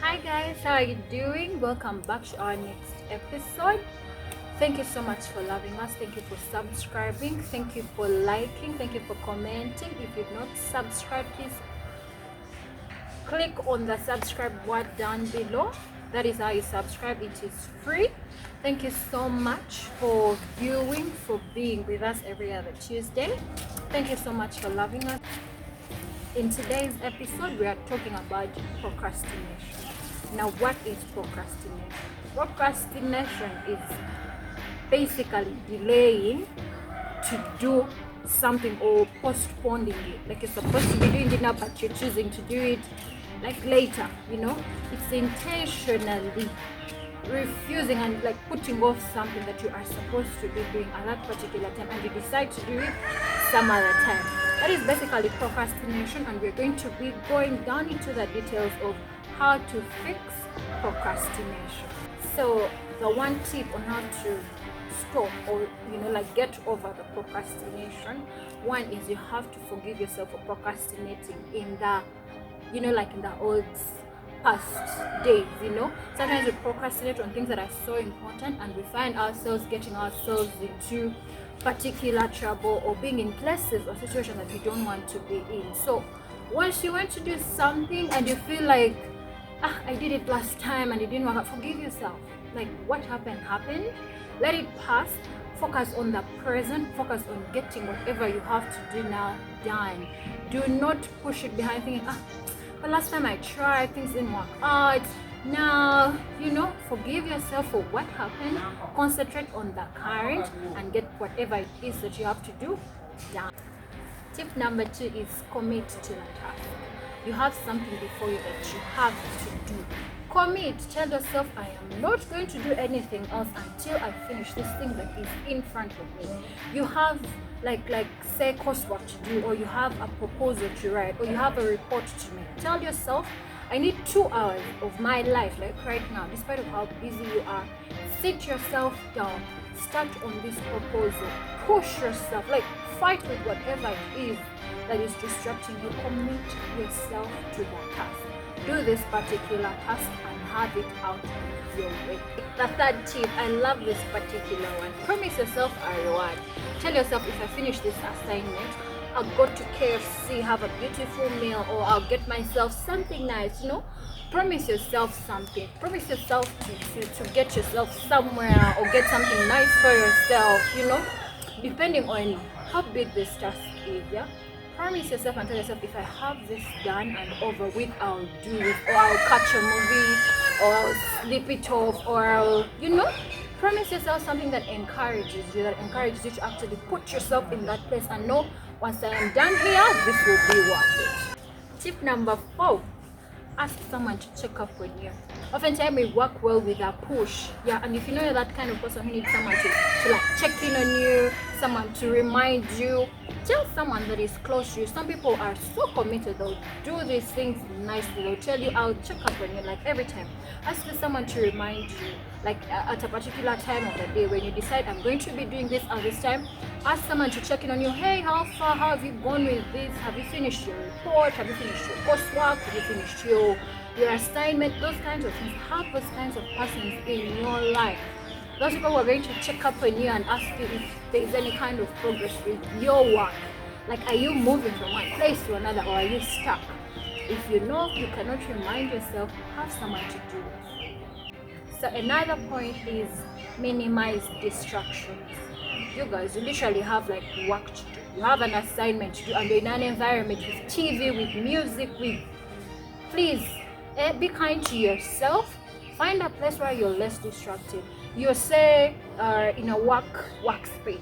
Hi guys, how are you doing? Welcome back to our next episode. Thank you so much for loving us. Thank you for subscribing. Thank you for liking. Thank you for commenting. If you've not subscribed, please click on the subscribe word down below. That is how you subscribe. It is free. Thank you so much for viewing, for being with us every other Tuesday. Thank you so much for loving us. In today's episode, we are talking about procrastination. Now, what is procrastination? Procrastination is basically delaying to do something or postponing it. Like you're supposed to be doing it now, but you're choosing to do it like later, It's intentionally refusing and like putting off something that you are supposed to be doing at that particular time, and you decide to do it some other time. That is basically procrastination, and we're going to be going down into the details of how to fix procrastination. So the one tip on how to stop or get over the procrastination, one is you have to forgive yourself for procrastinating in the in the old past days. Sometimes we procrastinate on things that are so important, and we find ourselves getting ourselves into particular trouble or being in places or situations that we don't want to be in. So once you want to do something and you feel like, I did it last time and it didn't work out, forgive yourself. Like, what happened, let it pass. Focus on the present. Focus on getting whatever you have to do now done. Do not push it behind thinking, but last time I tried, things didn't work out. Now, forgive yourself for what happened. Concentrate on the current and get whatever it is that you have to do done. Tip number 2 is commit to the task. You have something before you that you have to do. Commit. Tell yourself, I am not going to do anything else until I finish this thing that is in front of me. You have say coursework to do, or you have a proposal to write, or you have a report to make. Tell yourself, I need 2 hours of my life, like right now, despite of how busy you are. Sit yourself down, start on this proposal, push yourself, fight with whatever it is that is distracting you. Commit yourself to that task. Do this particular task and have it out of your way. The third tip, I love this particular one. Promise yourself a reward. Tell yourself, if I finish this assignment, I'll go to KFC, have a beautiful meal, or I'll get myself something nice, Promise yourself something. Promise yourself to get yourself somewhere or get something nice for yourself, depending on how big this task is, yeah? Promise yourself and tell yourself, if I have this done and over with, I'll do it, or I'll catch a movie, or I'll sleep it off, or I'll, promise yourself something that encourages you to actually put yourself in that place and know, once I am done here, this will be worth it. Tip number 4, ask someone to check up on you. Oftentimes we work well with a push, and if you know you're that kind of person who needs someone to check in on you, someone to remind you, tell someone that is close to you. Some people are so committed, they'll do these things nicely. They'll tell you, I'll check up on you, every time. Ask someone to remind you, at a particular time of the day when you decide, I'm going to be doing this at this time. Ask someone to check in on you. Hey, how far? How have you gone with this? Have you finished your report? Have you finished your coursework? Have you finished your assignment? Those kinds of things. Have those kinds of persons in your life. Those people who are going to check up on you and ask you if there is any kind of progress with your work. Are you moving from one place to another, or are you stuck? If you know you cannot remind yourself, have someone to do it. So another point is minimize distractions. You guys, you literally have work to do. You have an assignment to do, and you're in an environment with TV, with music, please be kind to yourself. Find a place where you're less distracted. You're say in a workspace,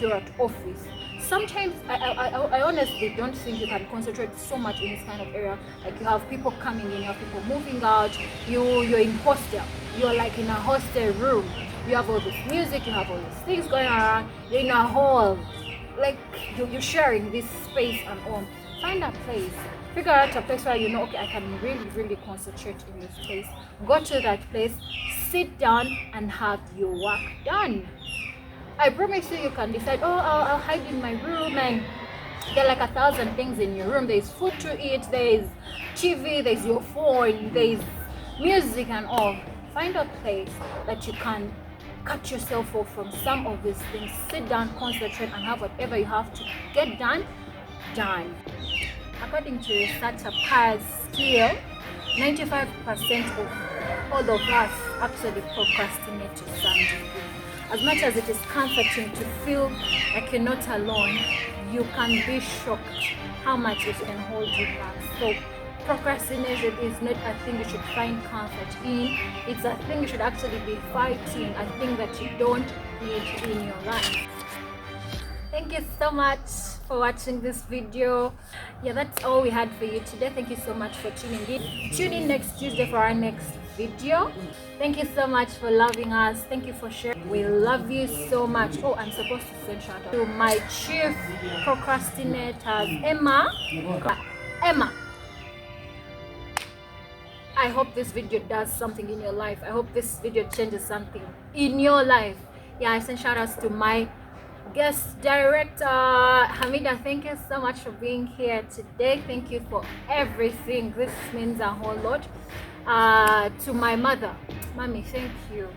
you're at office. Sometimes I honestly don't think you can concentrate so much in this kind of area. You have people coming in, you have people moving out, you're in hostel, you're in a hostel room, you have all this music, you have all these things going around, you're in a hall, you're sharing this space and all. Find a place. Figure out a place where okay, I can really, really concentrate in this place. Go to that place, sit down and have your work done. I promise you can decide, I'll hide in my room, and there are 1,000 things in your room. There's food to eat, there's TV, there's your phone, there's music and all. Find a place that you can cut yourself off from some of these things. Sit down, concentrate, and have whatever you have to get done. According to research, a pairs skill, 95% of all of us actually procrastinate to some degree. As much as it is comforting to feel like you're not alone, you can be shocked how much it can hold you back. So procrastination is not a thing you should find comfort in. It's a thing you should actually be fighting, a thing that you don't need in your life. Thank you so much for watching this video. Yeah, that's all we had for you today. Thank you so much for tuning in. Tune in next Tuesday for our next video. Thank you so much for loving us. Thank you for sharing. We love you so much. Oh, I'm supposed to send shout out to my chief procrastinators, Emma. I hope this video does something in your life. I hope this video changes something in your life. Yeah, I send shout outs to my guest director, Hamida. Thank you so much for being here today. Thank you for everything. This means a whole lot. To my mother, Mommy, thank you.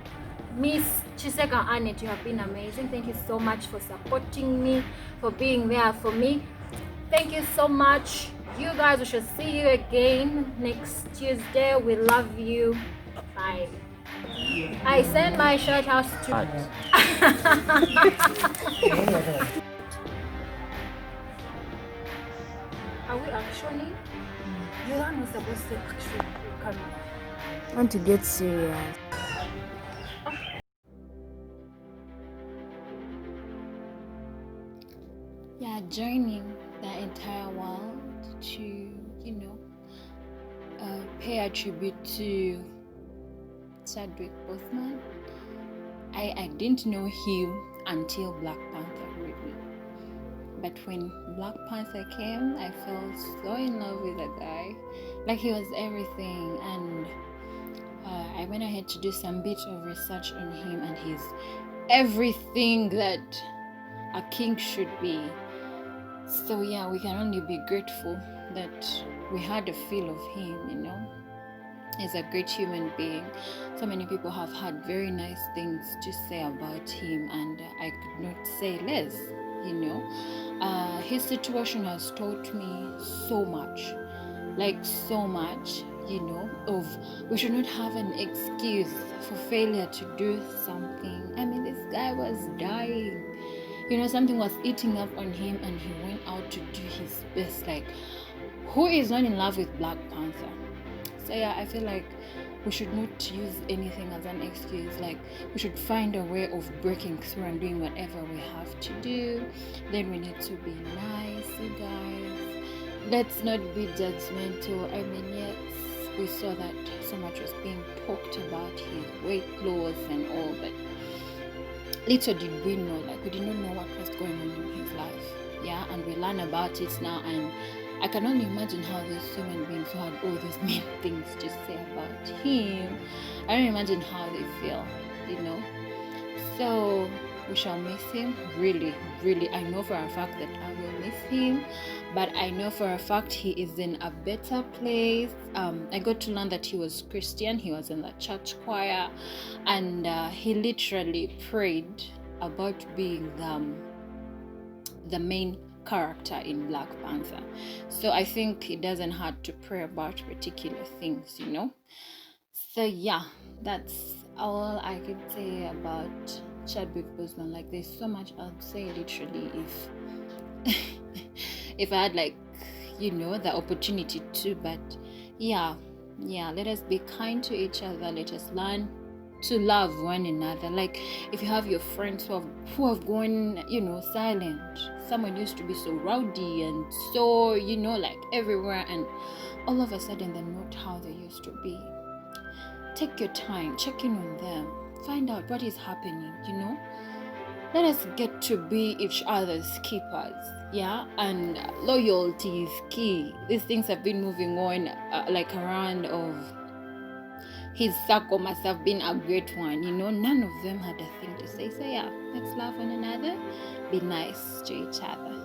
Miss Chiseka Annette, you have been amazing. Thank you so much for supporting me, for being there for me. Thank you so much. You guys, we shall see you again next Tuesday. We love you. Bye. I send my shout outs to Are we actually? You are not supposed to actually come. I want to get serious. Yeah, joining the entire world to, pay a tribute to Chadwick Boseman. I didn't know him until Black Panther, really. But when Black Panther came, I fell so in love with the guy. Like, he was everything. And I went ahead to do some bit of research on him, and he's everything that a king should be. So yeah, we can only be grateful that we had a feel of him, He's a great human being. So many people have had very nice things to say about him, and I could not say less, His situation has taught me so much, like so much, of we should not have an excuse for failure to do something. I mean, this guy was dying. Something was eating up on him, and he went out to do his best. Like, who is not in love with Black Panther? So yeah, I feel like we should not use anything as an excuse. Like, we should find a way of breaking through and doing whatever we have to do. Then we need to be nice, you guys. Let's not be judgmental. I mean, yes, we saw that so much was being talked about his weight loss and all, but little did we know, we did not know what was going on in his life. Yeah, and we learn about it now, and I can only imagine how those human beings who had all those mean things to say about him, I don't imagine how they feel, So we shall miss him, really, really. I know for a fact that I will miss him, but I know for a fact he is in a better place. I got to learn that he was Christian. He was in the church choir, and he literally prayed about being the main character in Black Panther. So I think he doesn't have to pray about particular things, So yeah, that's all I could say about Chadwick Boseman. Like, there's so much I'd say literally if I had the opportunity to. But yeah, let us be kind to each other. Let us learn to love one another. Like, if you have your friends who have gone silent, someone used to be so rowdy and so everywhere, and all of a sudden they're not how they used to be. Take your time, check in on them, find out what is happening. Let us get to be each other's keepers. Yeah, and loyalty is key. These things have been moving on around of his circle must have been a great one. None of them had a thing to say. So yeah, let's love one another, be nice to each other.